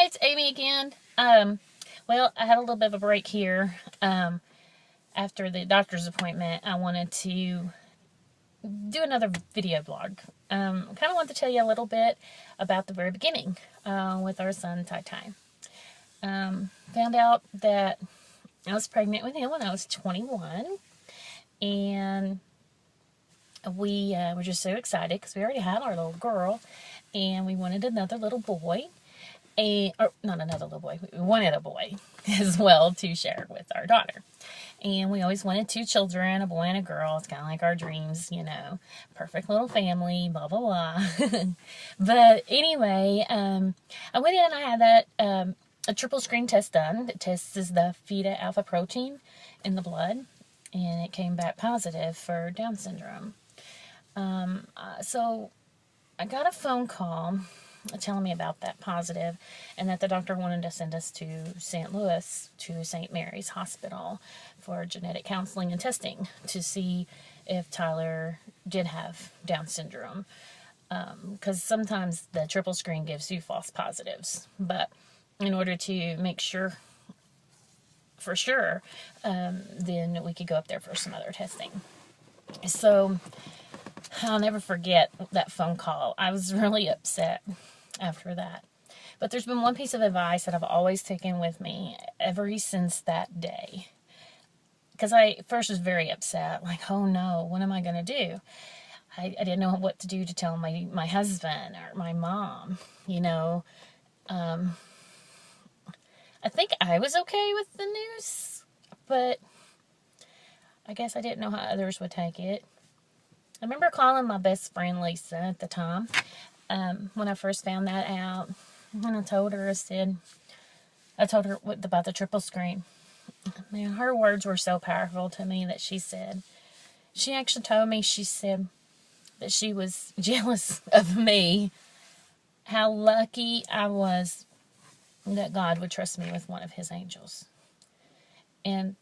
Hi, it's Amy again. Well, I had a little bit of a break here. After the doctor's appointment, I wanted to do another video blog. Kind of want to tell you a little bit about the very beginning with our son TyTy. Found out that I was pregnant with him when I was 21, and we were just so excited because we already had our little girl, and we wanted another little boy. Or not another little boy, we wanted a boy as well to share with our daughter. And we always wanted 2 children, a boy and a girl. It's kind of like our dreams, perfect little family, blah, blah, blah. But anyway, I went in and I had that a triple screen test done that tests the beta alpha protein in the blood, and it came back positive for Down syndrome. So I got a phone call telling me about that positive, and that the doctor wanted to send us to St. Louis to St. Mary's Hospital for genetic counseling and testing to see if Tyler did have Down syndrome. Because sometimes the triple screen gives you false positives, but in order to make sure for sure, then we could go up there for some other testing. So I'll never forget that phone call. I was really upset after that. But there's been one piece of advice that I've always taken with me ever since that day. Because I first was very upset, like, oh no, what am I going to do? I didn't know what to do to tell my husband or my mom, I think I was okay with the news, but I guess I didn't know how others would take it. I remember calling my best friend Lisa at the time when I first found that out. And I told her about the triple screen. Man, her words were so powerful to me that she actually told me, she said that she was jealous of me, how lucky I was that God would trust me with one of his angels. And,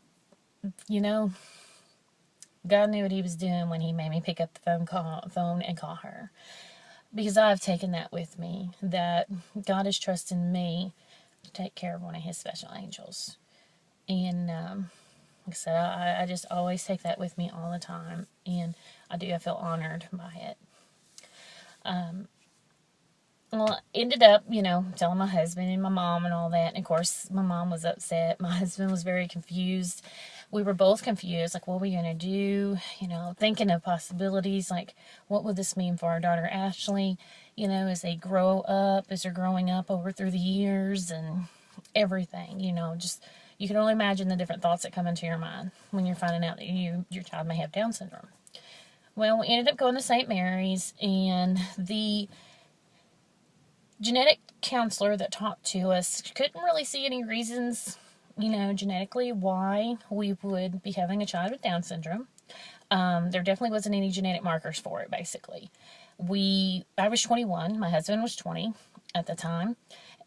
God knew what he was doing when he made me pick up the phone and call her. Because I've taken that with me, that God is trusting me to take care of one of his special angels. And like I said, I just always take that with me all the time. And I feel honored by it. Well, ended up, telling my husband and my mom and all that. And of course, my mom was upset. My husband was very confused. We were both confused. Like, what are we going to do? Thinking of possibilities. Like, what would this mean for our daughter, Ashley? As they grow up, as they're growing up through the years and everything, just, you can only imagine the different thoughts that come into your mind when you're finding out that your child may have Down syndrome. Well, we ended up going to St. Mary's, and the genetic counselor that talked to us couldn't really see any reasons, genetically why we would be having a child with Down syndrome. There definitely wasn't any genetic markers for it, basically. I was 21, my husband was 20 at the time,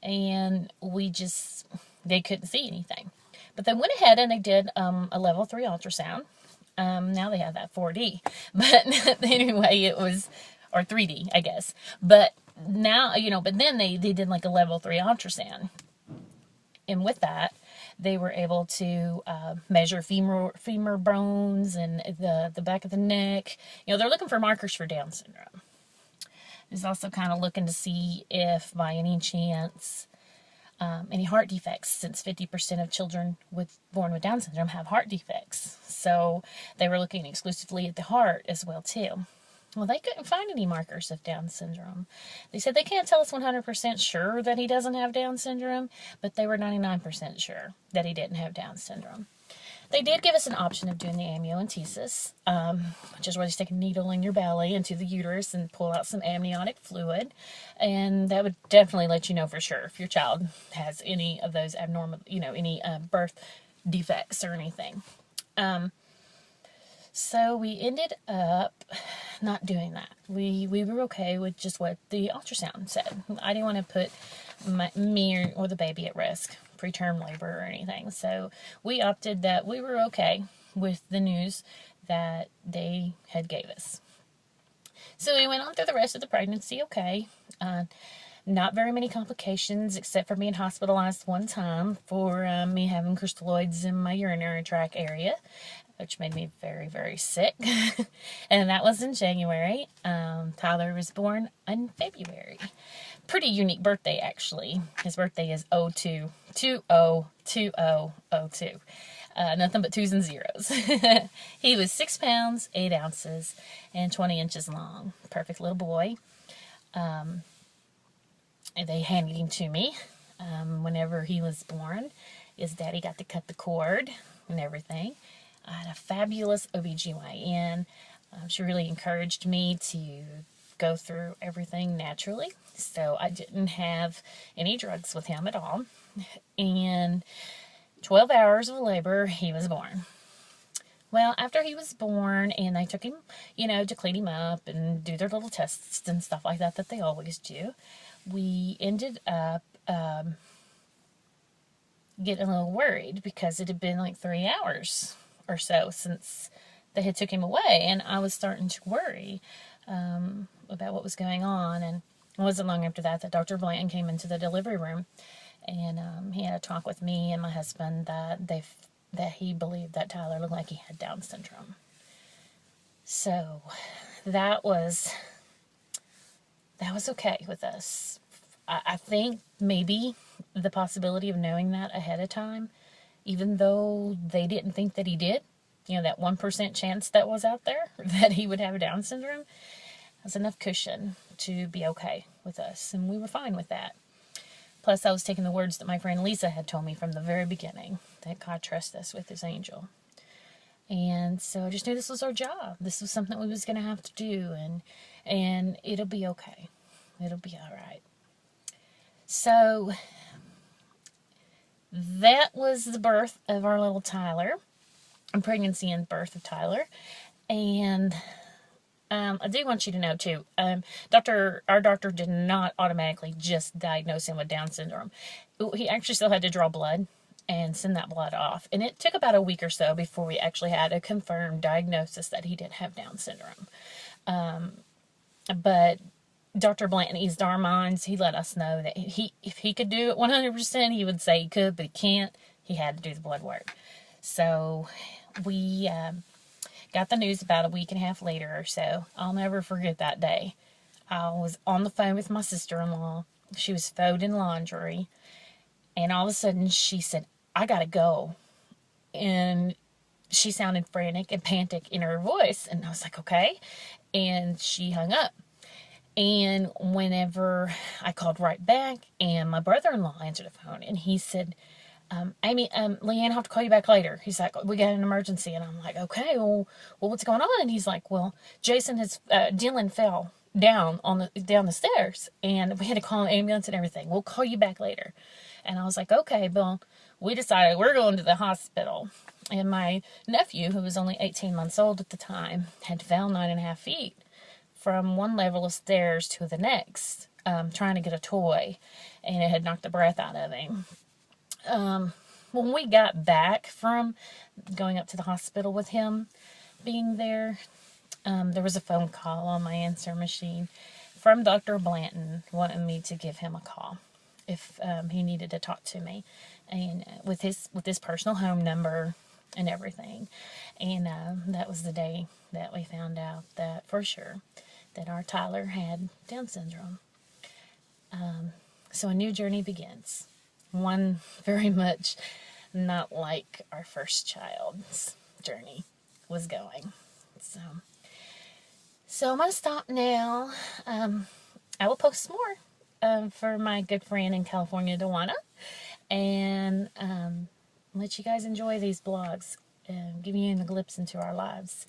and they couldn't see anything. But they went ahead and they did a level 3 ultrasound. Now they have that 4D. But anyway, it was, or 3D, I guess. But now, but then they did like a level 3 ultrasound. And with that, they were able to measure femur bones and the back of the neck. They're looking for markers for Down syndrome. It's also kind of looking to see if by any chance any heart defects, since 50% of children born with Down syndrome have heart defects. So they were looking exclusively at the heart as well too. Well, they couldn't find any markers of Down syndrome. They said they can't tell us 100% sure that he doesn't have Down syndrome, but they were 99% sure that he didn't have Down syndrome. They did give us an option of doing the amniocentesis, which is where they stick a needle in your belly into the uterus and pull out some amniotic fluid. And that would definitely let you know for sure if your child has any of those abnormal, any birth defects or anything. So we ended up not doing that. We were okay with just what the ultrasound said. I didn't want to put me or the baby at risk, preterm labor or anything. So we opted that we were okay with the news that they had gave us. So we went on through the rest of the pregnancy okay. Not very many complications, except for being hospitalized one time for me having crystalloids in my urinary tract area, which made me very, very sick. And that was in January. Tyler was born in February. Pretty unique birthday, actually. His birthday is 02, 202002. Nothing but twos and zeros. He was 6 pounds, 8 ounces, and 20 inches long. Perfect little boy. They handed him to me whenever he was born. His daddy got to cut the cord and everything. I had a fabulous OBGYN. She really encouraged me to go through everything naturally. So I didn't have any drugs with him at all. And 12 hours of labor, he was born. Well, after he was born and they took him, to clean him up and do their little tests and stuff like that they always do, we ended up getting a little worried because it had been like 3 hours or so since they had took him away, and I was starting to worry about what was going on. And it wasn't long after that Dr. Blanton came into the delivery room, and he had a talk with me and my husband that he believed that Tyler looked like he had Down syndrome. So that was okay with us. I think maybe the possibility of knowing that ahead of time, even though they didn't think that he did, that 1% chance that was out there that he would have Down syndrome, was enough cushion to be okay with us. And we were fine with that. Plus, I was taking the words that my friend Lisa had told me from the very beginning, that God trusts us with his angel. And so I just knew this was our job. This was something we was going to have to do, and it'll be okay. It'll be all right. So that was the birth of our little Tyler, pregnancy and birth of Tyler. And I do want you to know too, our doctor did not automatically just diagnose him with Down syndrome. He actually still had to draw blood and send that blood off. And it took about a week or so before we actually had a confirmed diagnosis that he did have Down syndrome. But Dr. Blanton eased our minds. He let us know that if he could do it 100%, he would say he could, but he can't. He had to do the blood work. So we got the news about a week and a half later or so. I'll never forget that day. I was on the phone with my sister-in-law. She was folding laundry. And all of a sudden she said, "I gotta go." And she sounded frantic and panicked in her voice. And I was like, okay. And she hung up. And whenever I called right back, and my brother-in-law answered the phone, and he said, "Amy, Leanne, I'll have to call you back later." He's like, "We got an emergency." And I'm like, okay, well, what's going on? And he's like, "Well, Dylan fell down down the stairs, and we had to call an ambulance and everything. We'll call you back later." And I was like, okay, well, we decided we're going to the hospital. And my nephew, who was only 18 months old at the time, had fell 9.5 feet from one level of stairs to the next, trying to get a toy, and it had knocked the breath out of him. When we got back from going up to the hospital with him being there, there was a phone call on my answer machine from Dr. Blanton wanting me to give him a call if he needed to talk to me, and with his personal home number and everything. And that was the day that we found out that for sure that our Tyler had Down syndrome. So a new journey begins. One very much not like our first child's journey was going. So I'm going to stop now. I will post more for my good friend in California, Dewana, and let you guys enjoy these blogs, giving you a glimpse into our lives.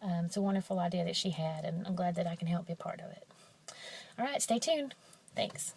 It's a wonderful idea that she had, and I'm glad that I can help be a part of it. All right, stay tuned. Thanks.